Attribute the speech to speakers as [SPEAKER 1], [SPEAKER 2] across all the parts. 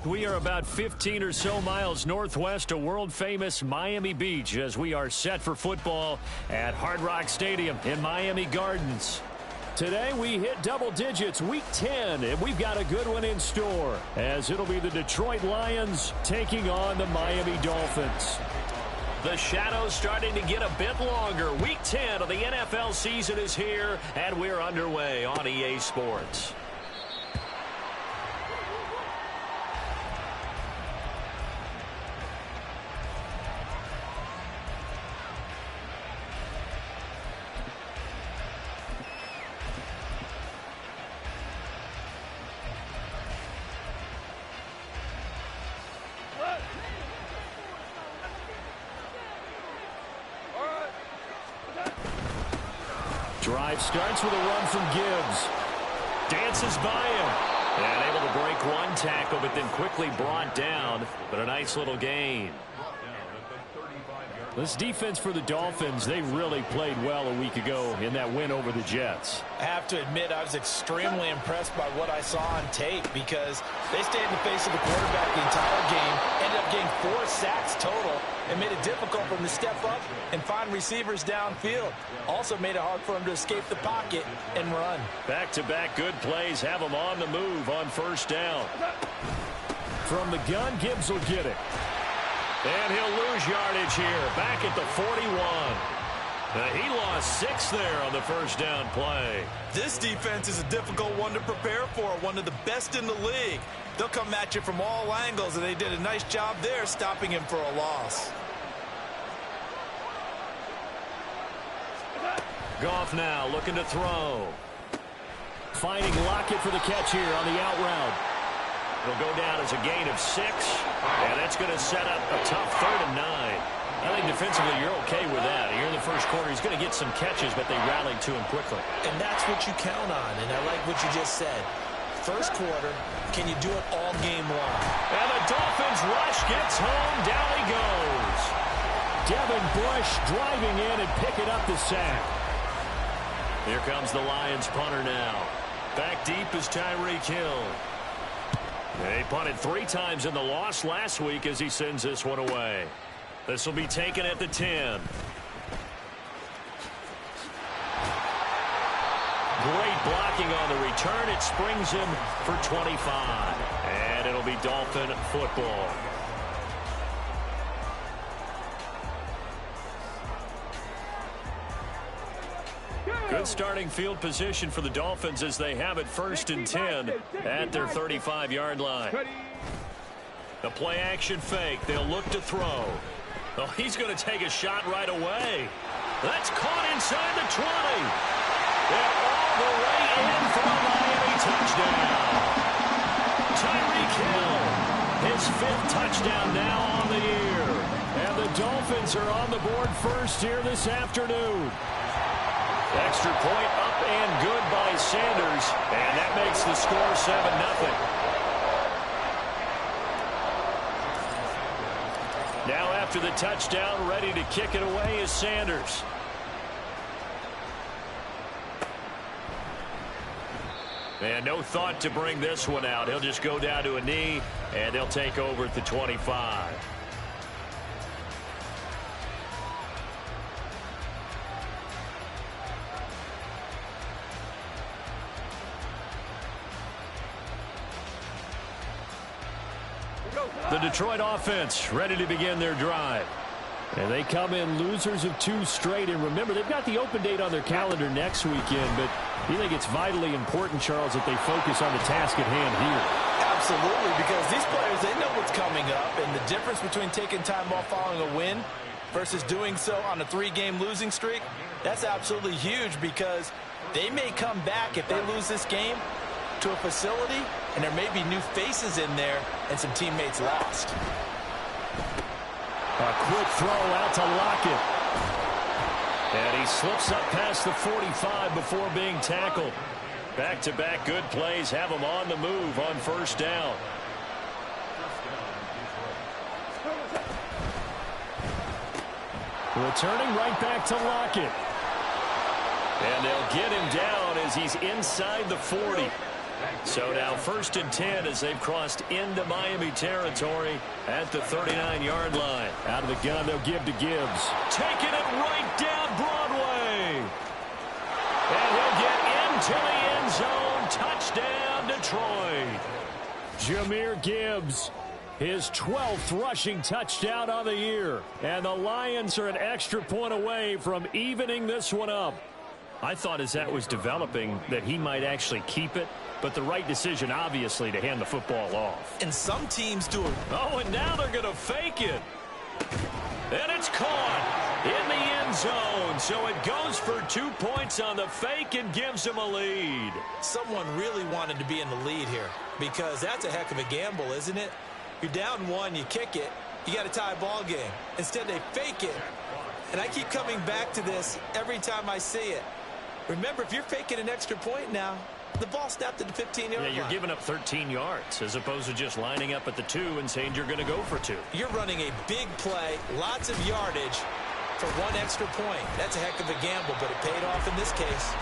[SPEAKER 1] We are about 15 or so miles northwest of world-famous Miami Beach as we are set for football at Hard Rock Stadium in Miami Gardens. Today we hit double digits, week 10, and we've got a good one in store as it'll be the Detroit Lions taking on the Miami Dolphins. The shadow's starting to get a bit longer. Week 10 of the NFL season is here, and we're underway on EA Sports. Drive starts with a run from Gibbs. Dances by him. And able to break one tackle, but then quickly brought down. But a nice little gain. This defense for the Dolphins, they really played well a week ago in that win over the Jets.
[SPEAKER 2] I have to admit, I was extremely impressed by what I saw on tape because they stayed in the face of the quarterback the entire game, ended up getting 4 sacks total, and made it difficult for them to step up and find receivers downfield. Also made it hard for them to escape the pocket and run.
[SPEAKER 1] Back-to-back good plays have them on the move on first down. From the gun, Gibbs will get it. And he'll lose yardage here, back at the 41. He lost 6 there on the first down play.
[SPEAKER 2] This defense is a difficult one to prepare for, one of the best in the league. They'll come at you from all angles, and they did a nice job there stopping him for a loss.
[SPEAKER 1] Goff now looking to throw. Finding Lockett for the catch here on the out route. It'll go down as a gain of 6, and that's going to set up a tough 3rd and 9. I think defensively you're okay with that. Here in the first quarter, he's going to get some catches, but they rallied to him quickly.
[SPEAKER 2] And that's what you count on, and I like what you just said. First quarter, can you do it all game long?
[SPEAKER 1] And the Dolphins rush gets home. Down he goes. Devin Bush driving in and picking up the sack. Here comes the Lions punter now. Back deep is Tyreek Hill. He punted 3 times in the loss last week as he sends this one away. This will be taken at the 10. Great blocking on the return. It springs him for 25. And it'll be Dolphin football. Good starting field position for the Dolphins as they have it 1st and 10 at their 35-yard line. The play action fake. They'll look to throw. Oh, he's going to take a shot right away. That's caught inside the 20. And all the way in for a Miami touchdown. Tyreek Hill, his 5th touchdown now on the year. And the Dolphins are on the board first here this afternoon. Extra point up and good by Sanders, and that makes the score 7-0. Now after the touchdown, ready to kick it away is Sanders. And no thought to bring this one out. He'll just go down to a knee, and they'll take over at the 25. The Detroit offense ready to begin their drive. And they come in losers of 2 straight. And remember, they've got the open date on their calendar next weekend. But you think it's vitally important, Charles, that they focus on the task at hand here.
[SPEAKER 2] Absolutely, because these players, they know what's coming up. And the difference between taking time off following a win versus doing so on a 3-game losing streak, that's absolutely huge because they may come back if they lose this game to a facility, and there may be new faces in there and some teammates lost.
[SPEAKER 1] A quick throw out to Lockett. And he slips up past the 45 before being tackled. Back-to-back good plays have him on the move on first down. Returning right back to Lockett. And they'll get him down as he's inside the 40. So now 1st and 10 as they've crossed into Miami territory at the 39-yard line.
[SPEAKER 3] Out of the gun, they'll give to Gibbs.
[SPEAKER 1] Taking it right down Broadway. And he'll get into the end zone. Touchdown, Detroit.
[SPEAKER 3] Jahmyr Gibbs, his 12th rushing touchdown on the year. And the Lions are an extra point away from evening this one up.
[SPEAKER 1] I thought as that was developing that he might actually keep it, but the right decision, obviously, to hand the football off.
[SPEAKER 2] And some teams do it.
[SPEAKER 1] Oh, and now they're going to fake it. And it's caught in the end zone. So it goes for 2 points on the fake and gives them a lead.
[SPEAKER 2] Someone really wanted to be in the lead here because that's a heck of a gamble, isn't it? You're down 1, you kick it, you got a tie ball game. Instead, they fake it. And I keep coming back to this every time I see it. Remember, if you're faking an extra point now, the ball snapped at the 15-yard line.
[SPEAKER 1] Yeah, you're giving up 13 yards as opposed to just lining up at the 2 and saying you're going to go for 2.
[SPEAKER 2] You're running a big play, lots of yardage for 1 extra point. That's a heck of a gamble, but it paid off in this case.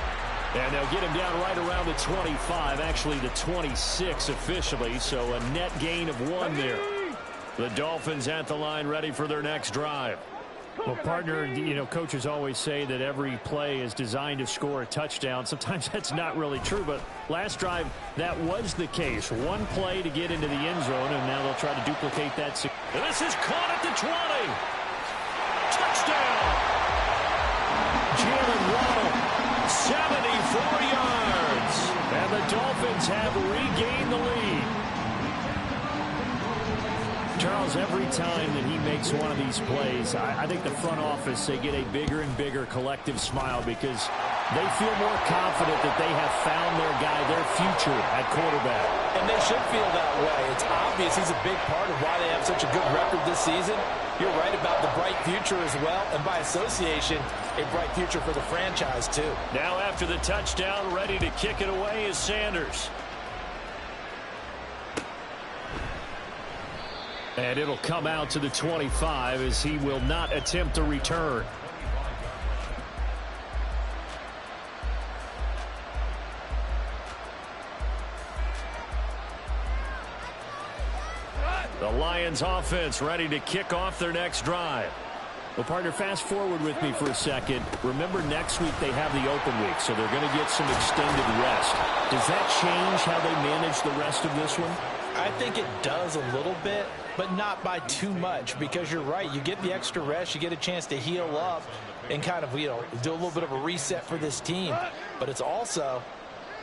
[SPEAKER 3] And they'll get him down right around the 25, actually the 26 officially, so a net gain of 1 there. The Dolphins at the line ready for their next drive. Well, partner, you know, coaches always say that every play is designed to score a touchdown. Sometimes that's not really true, but last drive, that was the case. 1 play to get into the end zone, and now they'll try to duplicate that.
[SPEAKER 1] And this is caught at the 20. Touchdown!
[SPEAKER 3] Jalen Waddle,
[SPEAKER 1] 74 yards.
[SPEAKER 3] and the Dolphins have regained the lead. Charles, every time that he makes one of these plays, I think the front office, they get a bigger and bigger collective smile because they feel more confident that they have found their guy, their future at quarterback.
[SPEAKER 2] And they should feel that way. It's obvious he's a big part of why they have such a good record this season. You're right about the bright future as well, and by association, a bright future for the franchise too.
[SPEAKER 1] Now after the touchdown, ready to kick it away is Sanders.
[SPEAKER 3] And it'll come out to the 25 as he will not attempt a return.
[SPEAKER 1] The Lions offense ready to kick off their next drive.
[SPEAKER 3] Well, partner, fast forward with me for a second. Remember, next week they have the open week, so they're going to get some extended rest. Does that change how they manage the rest of this one?
[SPEAKER 2] I think it does a little bit, but not by too much, because you're right. You get the extra rest, you get a chance to heal up and kind of, do a little bit of a reset for this team. But it's also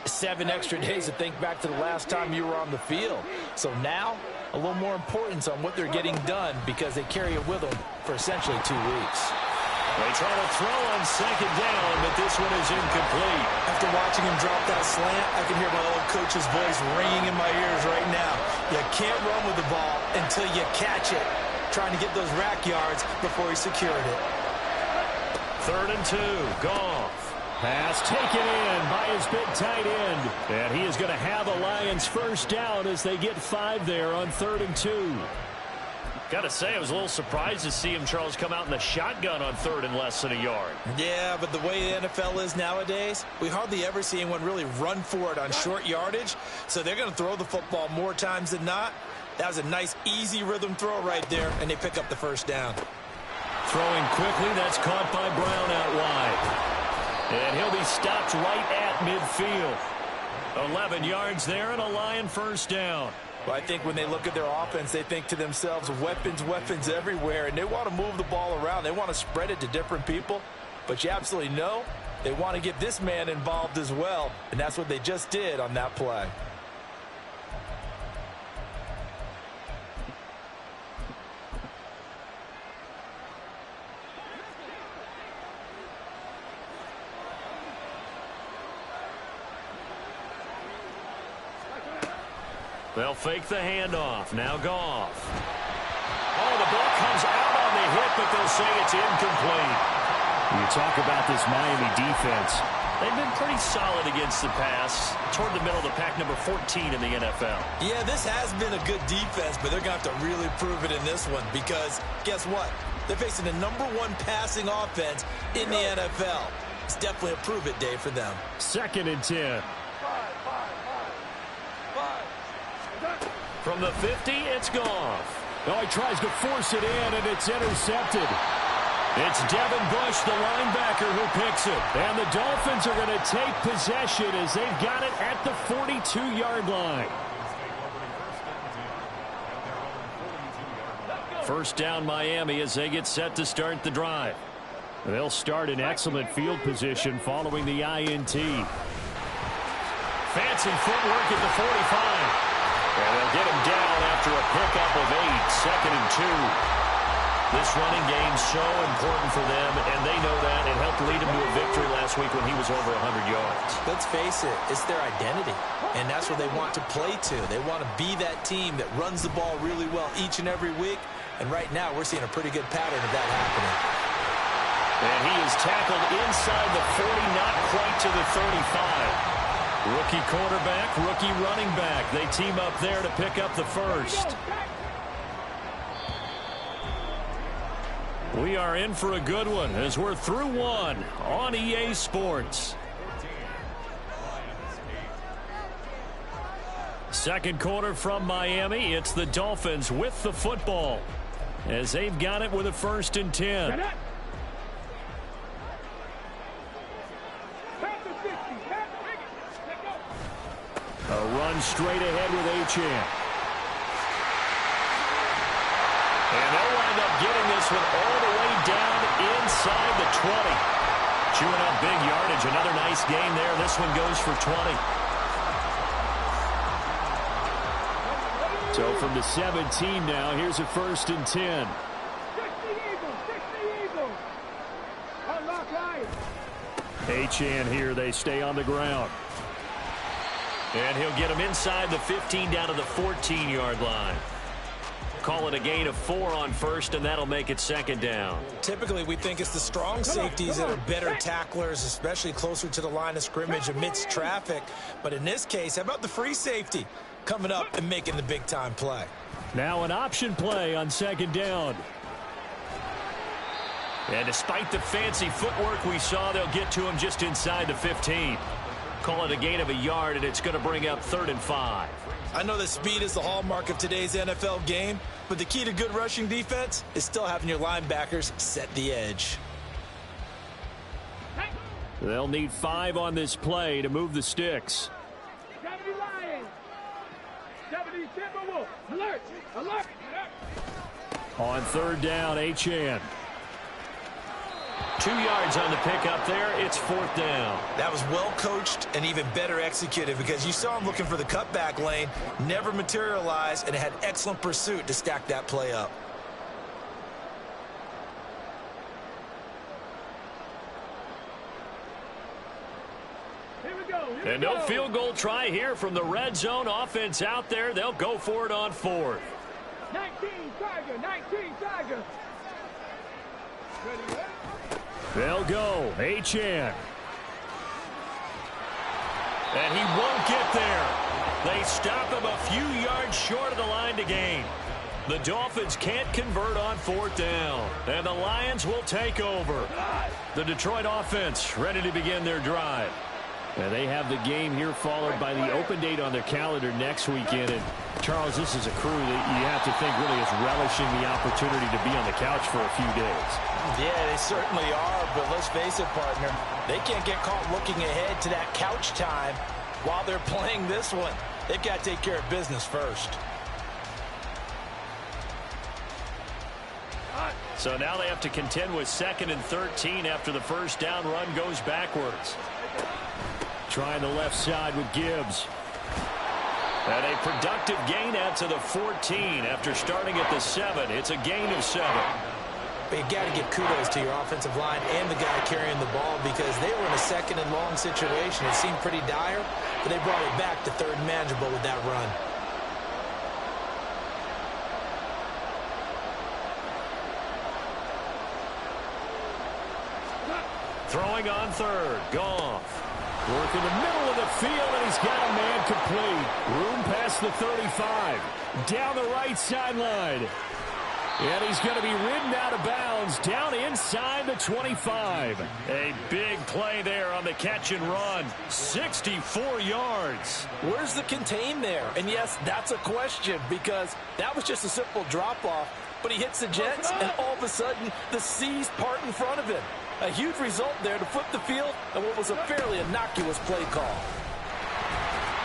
[SPEAKER 2] 7 extra days to think back to the last time you were on the field. So now, a little more importance on what they're getting done because they carry it with them for essentially 2 weeks.
[SPEAKER 1] They try to throw on second down, but this one is incomplete.
[SPEAKER 2] After watching him drop that slant, I can hear my old coach's voice ringing in my ears right now. You can't run with the ball until you catch it. Trying to get those rack yards before he secured it.
[SPEAKER 1] 3rd and 2, Goff.
[SPEAKER 3] Pass taken in by his big tight end. And he is going to have the Lions first down as they get 5 there on 3rd and 2.
[SPEAKER 1] Got to say, I was a little surprised to see him, Charles, come out in the shotgun on 3rd and less than a yard.
[SPEAKER 2] Yeah, but the way the NFL is nowadays, we hardly ever see anyone really run for it on short yardage. So they're going to throw the football more times than not. That was a nice, easy rhythm throw right there, and they pick up the first down.
[SPEAKER 1] Throwing quickly, that's caught by Brown out wide. And he'll be stopped right at midfield. 11 yards there and a Lion first down.
[SPEAKER 2] Well, I think when they look at their offense, they think to themselves, weapons, weapons everywhere, and they want to move the ball around. They want to spread it to different people, but you absolutely know they want to get this man involved as well, and that's what they just did on that play.
[SPEAKER 1] They'll fake the handoff. Now Goff. Oh, the ball comes out on the hit, but they'll say it's incomplete.
[SPEAKER 3] You talk about this Miami defense.
[SPEAKER 1] They've been pretty solid against the pass. Toward the middle of the pack, number 14 in the NFL.
[SPEAKER 2] Yeah, this has been a good defense, but they're going to have to really prove it in this one because guess what? They're facing the #1 passing offense in the NFL. It's definitely a prove-it day for them.
[SPEAKER 3] 2nd and 10.
[SPEAKER 1] From the 50, it's Goff.
[SPEAKER 3] Oh, he tries to force it in, and it's intercepted.
[SPEAKER 1] It's Devin Bush, the linebacker, who picks it.
[SPEAKER 3] And the Dolphins are going to take possession as they've got it at the 42-yard line.
[SPEAKER 1] First down Miami as they get set to start the drive.
[SPEAKER 3] They'll start in excellent field position following the INT.
[SPEAKER 1] Fancy footwork at the 45. And they'll get him down after a pickup of 8, second and 2. This running game's so important for them, and they know that. It helped lead him to a victory last week when he was over 100 yards.
[SPEAKER 2] Let's face it, it's their identity, and that's what they want to play to. They want to be that team that runs the ball really well each and every week, and right now we're seeing a pretty good pattern of that happening.
[SPEAKER 1] And he is tackled inside the 40, not quite to the 35. Rookie quarterback, rookie running back. They team up there to pick up the first. We are in for a good one as we're through one on EA Sports. Second quarter from Miami. It's the Dolphins with the football as they've got it with a 1st and 10.
[SPEAKER 3] A run straight ahead with Achane.
[SPEAKER 1] And they'll wind up getting this one all the way down inside the 20. Chewing up big yardage. Another nice gain there. This one goes for 20.
[SPEAKER 3] So from the 17 now, here's a 1st and 10. Achane here. They stay on the ground.
[SPEAKER 1] And he'll get him inside the 15 down to the 14-yard line. Call it a gain of 4 on first, and that'll make it 2nd down.
[SPEAKER 2] Typically, we think it's the strong safeties that are better tacklers, especially closer to the line of scrimmage amidst traffic. But in this case, how about the free safety coming up and making the big-time play?
[SPEAKER 3] Now an option play on 2nd down.
[SPEAKER 1] And despite the fancy footwork we saw, they'll get to him just inside the 15. Call it a gain of a yard, and it's going to bring up 3rd and 5.
[SPEAKER 2] I know that speed is the hallmark of today's NFL game, but the key to good rushing defense is still having your linebackers set the edge.
[SPEAKER 3] They'll need 5 on this play to move the sticks.
[SPEAKER 4] 70 Lions. 70 Timberwolves. Alert! Alert!
[SPEAKER 3] On 3rd down, Achane.
[SPEAKER 1] 2 yards on the pickup there. It's 4th down.
[SPEAKER 2] That was well coached and even better executed because you saw him looking for the cutback lane, never materialized, and had excellent pursuit to stack that play up.
[SPEAKER 4] Here we go.
[SPEAKER 1] And no field goal try here from the red zone offense out there. They'll go for it on 4th.
[SPEAKER 4] 19 Tiger. 19 Tiger. Ready?
[SPEAKER 3] They'll go. Achane.
[SPEAKER 1] And he won't get there. They stop him a few yards short of the line to gain. The Dolphins can't convert on 4th down. And the Lions will take over. The Detroit offense ready to begin their drive.
[SPEAKER 3] And they have the game here followed by the open date on their calendar next weekend. And Charles, this is a crew that you have to think really is relishing the opportunity to be on the couch for a few days.
[SPEAKER 2] Yeah, they certainly are, but let's face it, partner. They can't get caught looking ahead to that couch time while they're playing this one. They've got to take care of business first.
[SPEAKER 1] So now they have to contend with 2nd and 13 after the first down run goes backwards.
[SPEAKER 3] Trying the left side with Gibbs.
[SPEAKER 1] And a productive gain out to the 14 after starting at the 7. It's a gain of 7.
[SPEAKER 2] But you got to give kudos to your offensive line and the guy carrying the ball because they were in a 2nd and long situation. It seemed pretty dire, but they brought it back to 3rd and manageable with that run.
[SPEAKER 1] Throwing on 3rd. Goff.
[SPEAKER 3] Work in the middle of the field, and he's got a man complete. Room past the 35. Down the right sideline. And he's going to be ridden out of bounds down inside the 25.
[SPEAKER 1] A big play there on the catch and run. 64 yards.
[SPEAKER 2] Where's the contain there? And yes, that's a question because that was just a simple drop-off. But he hits the Jets, and all of a sudden, the seas part in front of him. A huge result there to flip the field and what was a fairly innocuous play call.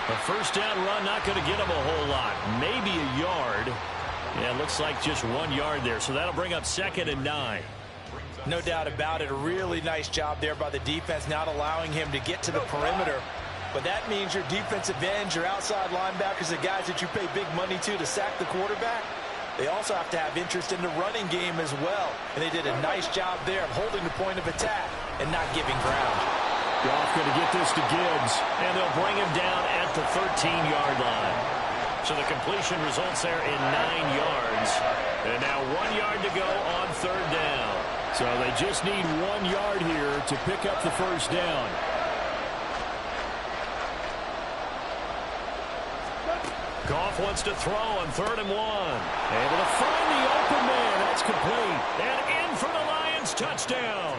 [SPEAKER 1] A first down run, not going to get him a whole lot. Maybe a yard. Yeah, it looks like just 1 yard there. So that'll bring up 2nd and 9.
[SPEAKER 2] No doubt about it. A really nice job there by the defense, not allowing him to get to the perimeter. But that means your defensive ends, your outside linebackers, the guys that you pay big money to sack the quarterback, they also have to have interest in the running game as well. And they did a nice job there of holding the point of attack and not giving ground.
[SPEAKER 3] Goff going to get this to Gibbs.
[SPEAKER 1] And they'll bring him down at the 13-yard line. So the completion results there in 9 yards. And now 1 yard to go on 3rd down.
[SPEAKER 3] So they just need 1 yard here to pick up the first down.
[SPEAKER 1] Goff wants to throw on 3rd and 1.
[SPEAKER 3] Able to find the open man. That's complete.
[SPEAKER 1] And in for the Lions touchdown.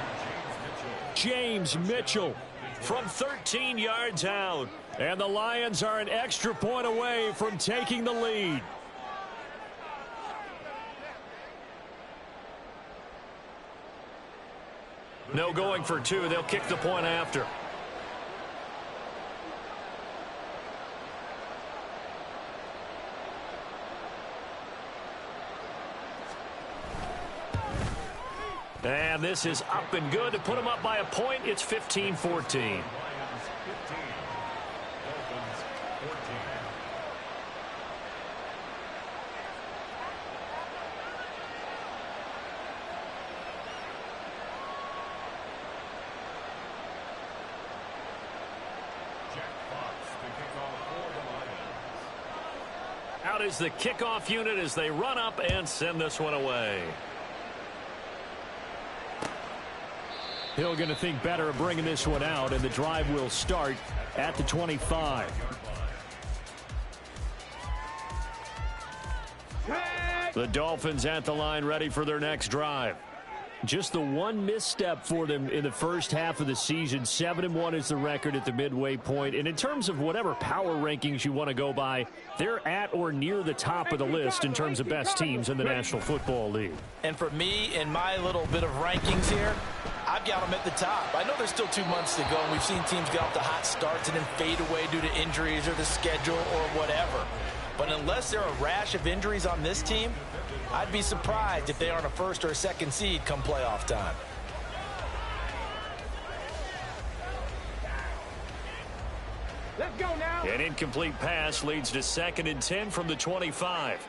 [SPEAKER 3] James Mitchell
[SPEAKER 1] from 13 yards out.
[SPEAKER 3] And the Lions are an extra point away from taking the lead.
[SPEAKER 1] No going for 2. They'll kick the point after. And this is up and good to put them up by a point. It's 15-14. Out is the kickoff unit as they run up and send this one away.
[SPEAKER 3] Hill going to think better of bringing this one out, and the drive will start at the 25.
[SPEAKER 1] The Dolphins at the line ready for their next drive.
[SPEAKER 3] Just the one misstep for them in the first half of the season. 7-1 is the record at the midway point. And in terms of whatever power rankings you want to go by, they're at or near the top of the list in terms of best teams in the National Football League.
[SPEAKER 2] And for me, in my little bit of rankings here, I've got them at the top. I know there's still 2 months to go, and we've seen teams get off to hot starts and then fade away due to injuries or the schedule or whatever. But unless there are a rash of injuries on this team, I'd be surprised if they aren't a 1st or a 2nd seed come playoff time.
[SPEAKER 4] Let's go now.
[SPEAKER 1] An incomplete pass leads to 2nd and 10 from the 25.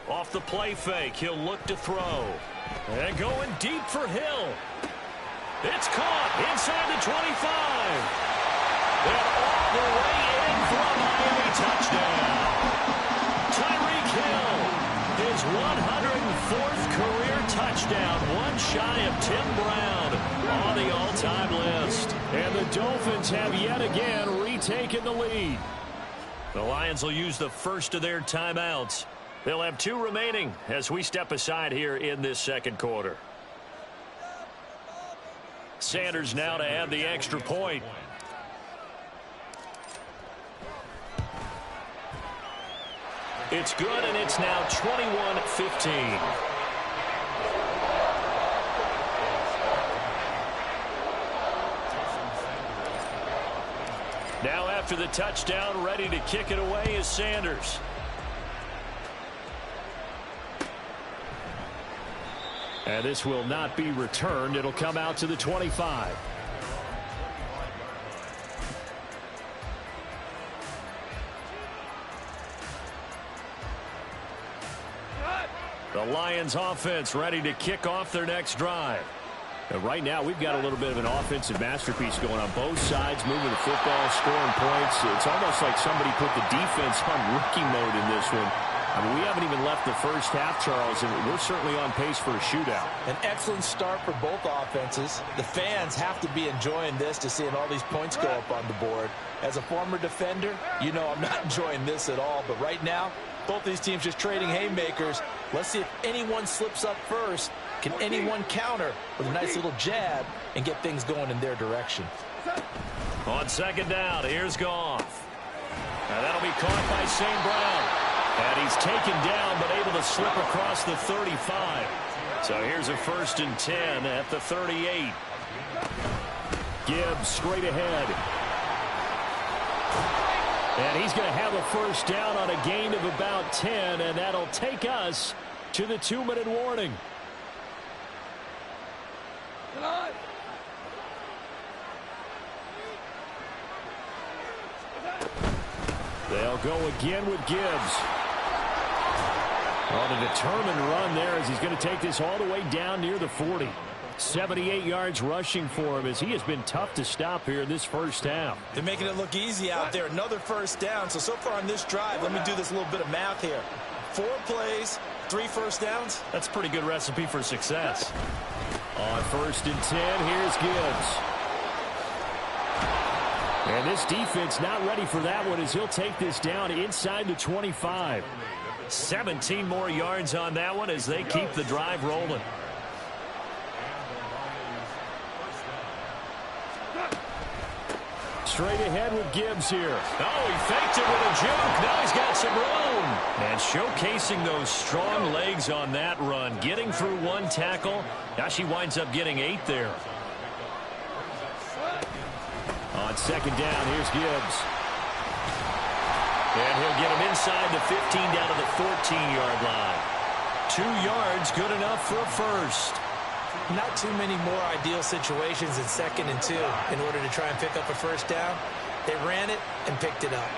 [SPEAKER 1] Off the play fake, he'll look to throw. And going deep for Hill. It's caught inside the 25. And all the way in for a Miami touchdown. Tyreek Hill, his 104th career touchdown, one shy of Tim Brown on the all-time list.
[SPEAKER 3] And the Dolphins have yet again retaken the lead.
[SPEAKER 1] The Lions will use the first of their timeouts. They'll have 2 remaining as we step aside here in this 2nd quarter. Sanders now to add the extra point. It's good, and it's now 21-15. Now after the touchdown, ready to kick it away is Sanders.
[SPEAKER 3] And this will not be returned. It'll come out to the 25.
[SPEAKER 1] The Lions offense ready to kick off their next drive.
[SPEAKER 3] And right now, we've got a little bit of an offensive masterpiece going on both sides, moving the football, scoring points. It's almost like somebody put the defense on rookie mode in this one. I mean, we haven't even left the first half, Charles, and we're certainly on pace for a shootout.
[SPEAKER 2] An excellent start for both offenses. The fans have to be enjoying this to seeing all these points go up on the board. As a former defender, you know I'm not enjoying this at all, but right now, Both these teams just trading haymakers. Let's see if anyone slips up first. Can anyone counter with a nice little jab and get things going in their direction?
[SPEAKER 1] On second down, here's Goff. And that'll be caught by St. Brown. And he's taken down, but able to slip across the 35. So here's a 1st and 10 at the 38.
[SPEAKER 3] Gibbs straight ahead. And he's going to have a 1st down on a gain of about 10, and that'll take us to the 2-minute warning. They'll go again with Gibbs. On a determined run there as he's going to take this all the way down near the 40. 78 yards rushing for him as he has been tough to stop here in this first half.
[SPEAKER 2] They're making it look easy out there. Another 1st down. So far on this drive, let me do this little bit of math here. 4 plays, 3 1st downs.
[SPEAKER 1] That's a pretty good recipe for success.
[SPEAKER 3] On 1st and 10, here's Gibbs. And this defense not ready for that one as he'll take this down inside the 25.
[SPEAKER 1] 17 more yards on that one as they keep the drive rolling.
[SPEAKER 3] Straight ahead with Gibbs here.
[SPEAKER 1] Oh, he faked it with a juke. Now he's got some room. And showcasing those strong legs on that run. Getting through 1 tackle. Now she winds up getting 8 there.
[SPEAKER 3] On second down, here's Gibbs.
[SPEAKER 1] And he'll get him inside the 15 down to the 14-yard line. 2 yards, good enough for a 1st.
[SPEAKER 2] Not too many more ideal situations in 2nd and 2 in order to try and pick up a 1st down. They ran it and picked it up.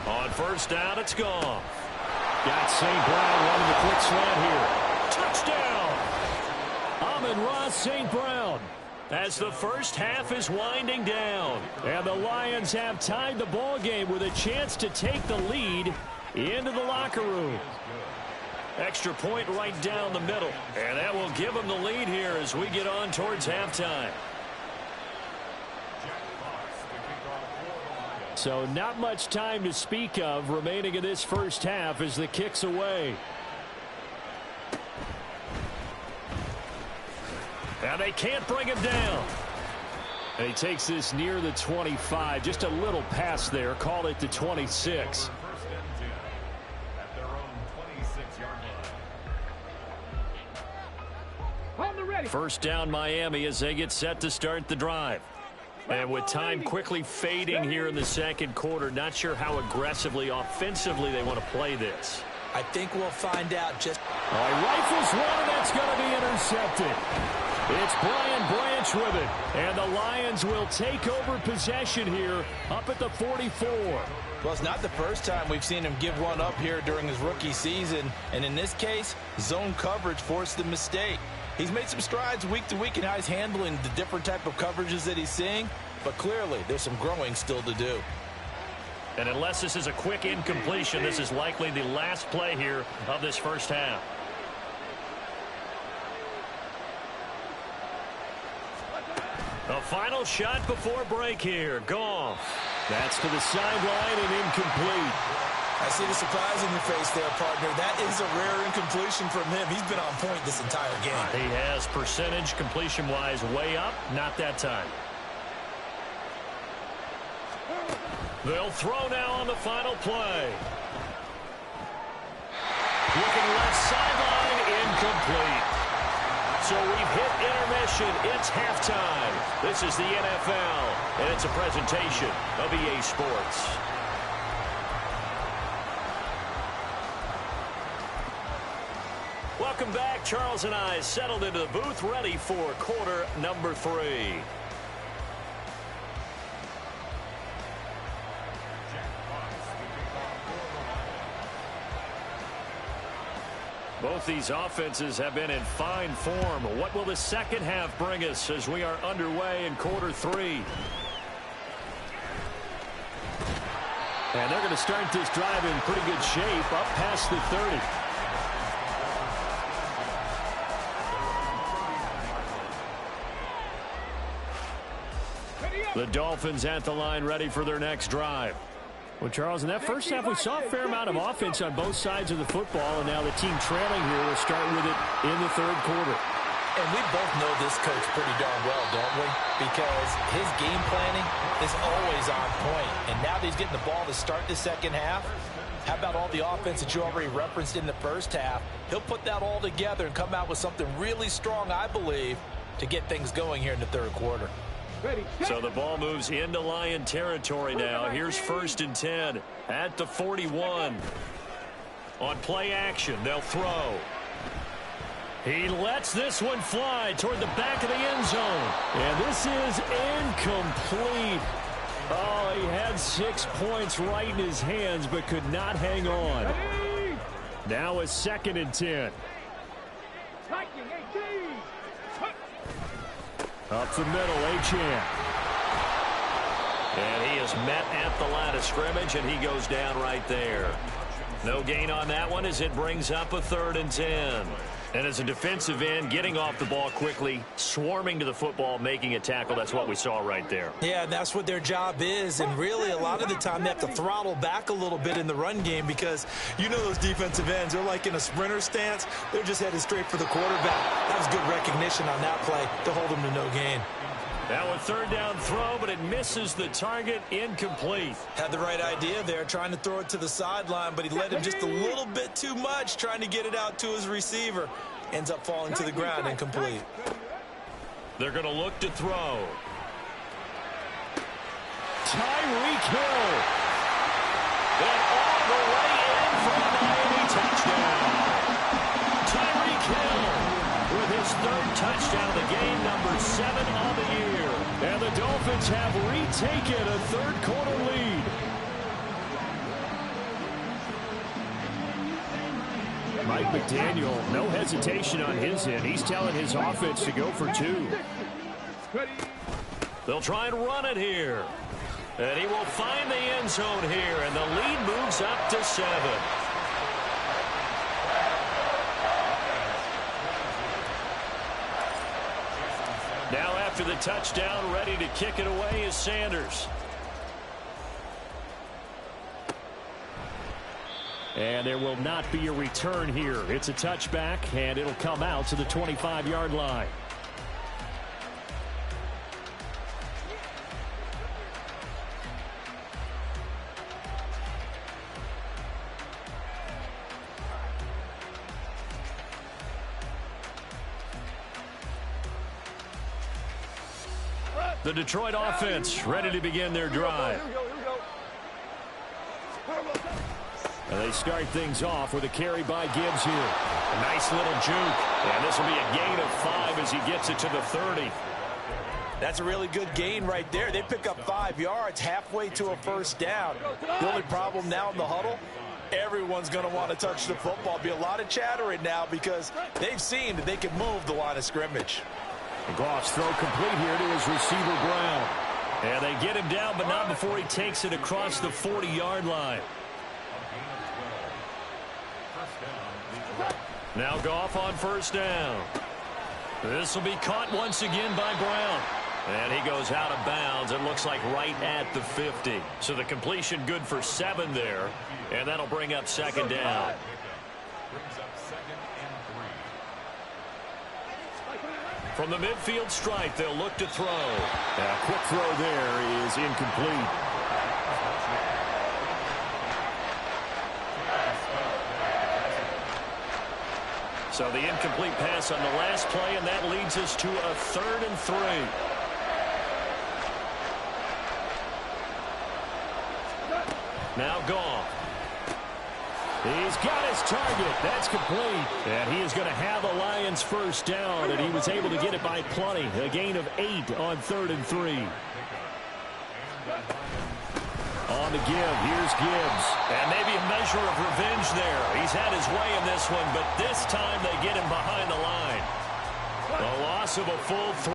[SPEAKER 1] On 1st down, it's gone.
[SPEAKER 3] Got St. Brown running the quick slant here.
[SPEAKER 1] Touchdown!
[SPEAKER 3] Amon-Ra St. Brown.
[SPEAKER 1] As the first half is winding down.
[SPEAKER 3] And the Lions have tied the ball game with a chance to take the lead into the locker room.
[SPEAKER 1] Extra point right down the middle. And that will give them the lead here as we get on towards halftime.
[SPEAKER 3] So not much time to speak of remaining in this first half as the kick's away.
[SPEAKER 1] And they can't bring him down.
[SPEAKER 3] And he takes this near the 25. Just a little pass there. Call it the 26.
[SPEAKER 1] First down Miami as they get set to start the drive. And with time quickly fading here in the second quarter, not sure how aggressively, offensively they want to play this.
[SPEAKER 2] I think we'll find out just...
[SPEAKER 3] Rifles one, that's going to be intercepted. It's Brian Branch with it. And the Lions will take over possession here up at the 44.
[SPEAKER 2] Well, it's not the first time we've seen him give one up here during his rookie season. And in this case, zone coverage forced the mistake. He's made some strides week to week in how he's handling the different type of coverages that he's seeing. But clearly, there's some growing still to do.
[SPEAKER 1] And unless this is a quick incompletion, this is likely the last play here of this first half. A final shot before break here. Goff.
[SPEAKER 3] That's to the sideline and incomplete.
[SPEAKER 2] I see the surprise in your face there, partner. That is a rare incompletion from him. He's been on point this entire game.
[SPEAKER 1] He has percentage completion-wise way up. Not that time. They'll throw now on the final play. Looking left sideline, incomplete. So we've hit intermission. It's halftime. This is the NFL, and it's a presentation of EA Sports. Welcome back. Charles and I settled into the booth, ready for quarter number 3. Both these offenses have been in fine form. What will the second half bring us as we are underway in quarter 3?
[SPEAKER 3] And they're going to start this drive in pretty good shape up past the 30. The Dolphins at the line ready for their next drive. Well, Charles, in that first half, we saw a fair amount of offense on both sides of the football, and now the team trailing here will start with it in the third quarter.
[SPEAKER 2] And we both know this coach pretty darn well, don't we? Because his game planning is always on point. And now that he's getting the ball to start the second half, how about all the offense that you already referenced in the first half? He'll put that all together and come out with something really strong, I believe, to get things going here in the third quarter.
[SPEAKER 1] So the ball moves into Lion territory now. Here's 1st and 10 at the 41. On play action, they'll throw. He lets this one fly toward the back of the end zone. And this is incomplete. Oh, he had 6 points right in his hands but could not hang on. Now a 2nd and 10.
[SPEAKER 3] Up the middle, Achane.
[SPEAKER 1] And he is met at the line of scrimmage, and he goes down right there. No gain on that one as it brings up a 3rd and 10. And as a defensive end, getting off the ball quickly, swarming to the football, making a tackle, that's what we saw right there.
[SPEAKER 2] Yeah, that's what their job is. And really, a lot of the time, they have to throttle back a little bit in the run game because you know those defensive ends, they're like in a sprinter stance. They're just headed straight for the quarterback. That was good recognition on that play to hold them to no gain.
[SPEAKER 1] Now a 3rd down throw, but it misses the target, incomplete.
[SPEAKER 2] Had the right idea there, trying to throw it to the sideline, but he led him just a little bit too much, trying to get it out to his receiver. Ends up falling to the ground, incomplete.
[SPEAKER 1] They're going to look to throw.
[SPEAKER 3] Tyreek Hill.
[SPEAKER 1] And all the way in for a Miami touchdown. Tyreek Hill with his 3rd touchdown of the game, number 7 on the year.
[SPEAKER 3] And the Dolphins have retaken a third-quarter lead. Mike McDaniel, no hesitation on his end. He's telling his offense to go for 2.
[SPEAKER 1] They'll try and run it here. And he will find the end zone here, and the lead moves up to 7. Now after the touchdown, ready to kick it away is Sanders.
[SPEAKER 3] And there will not be a return here. It's a touchback, and it'll come out to the 25-yard line.
[SPEAKER 1] The Detroit offense ready to begin their drive.
[SPEAKER 3] And they start things off with a carry by Gibbs here.
[SPEAKER 1] A nice little juke. And this will be a gain of 5 as he gets it to the 30.
[SPEAKER 2] That's a really good gain right there. They pick up 5 yards halfway to a 1st down. The only problem now in the huddle, everyone's going to want to touch the football. Be a lot of chattering now because they've seen that they can move the line of scrimmage.
[SPEAKER 3] And Goff's throw complete here to his receiver Brown.
[SPEAKER 1] And they get him down, but not before he takes it across the 40-yard line. Now Goff on 1st down. This will be caught once again by Brown. And he goes out of bounds. It looks like right at the 50. So the completion good for 7 there. And that'll bring up 2nd down. From the midfield stripe, they'll look to throw.
[SPEAKER 3] And a quick throw there is incomplete.
[SPEAKER 1] So the incomplete pass on the last play, and that leads us to a 3rd and 3. Now Goff.
[SPEAKER 3] He's got his target. That's complete. And he is going to have a Lions 1st down, and he was able to get it by plenty. A gain of 8 on 3rd and 3. On the give, here's Gibbs.
[SPEAKER 1] And maybe a measure of revenge there. He's had his way in this one, but this time they get him behind the line. The loss of a full 3.